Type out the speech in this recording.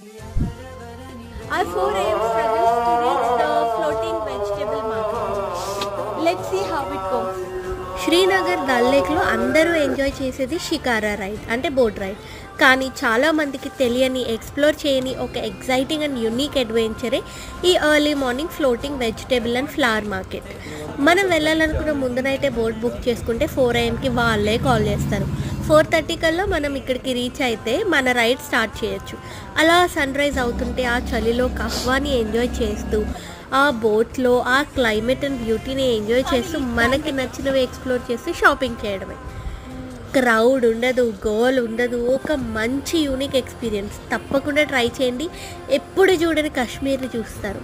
Our 4 a.m. struggles to reach the floating vegetable market. Let's see how it goes. Srinagar దల్ లేక్లో అందరూ enjoy చేసేది shikara ride అంటే boat ride. కానీ చాలామందికి తెలియని ఎక్స్ప్లోర్ చేయని ఒక ఎగ్జైటింగ్ అండ్ యూనిక్ అడ్వెంచరే ఈ early morning floating vegetable and flower market. మనం వెళ్ళాలనుకున్న ముందునైతే బోట్ బుక్ చేసుకుంటే 4 AM వాళ్ళే కాల్ చేస్తారు. 4:30 కల్లా మనం ఇక్కడికి రీచ్ అయితే మన రైడ్ స్టార్ట్ చేయొచ్చు. అలా సన్ రైజ్ అవుతుంటే ఆ చలిలో కహ్వాని ఎంజాయ్ చేస్తూ ఆ బోట్లో ఆ క్లైమేట్ అండ్ బ్యూటీని ఎంజాయ్ చేస్తూ మనకి నచ్చినవి ఎక్స్ప్లోర్ చేస్తూ షాపింగ్ చేయడమే. క్రౌడ్ ఉండదు, గోల్ ఉండదు, ఒక మంచి యూనిక్ ఎక్స్పీరియన్స్. తప్పకుండా ట్రై చేయండి. ఎప్పుడు చూడని కాశ్మీర్ని చూస్తారు.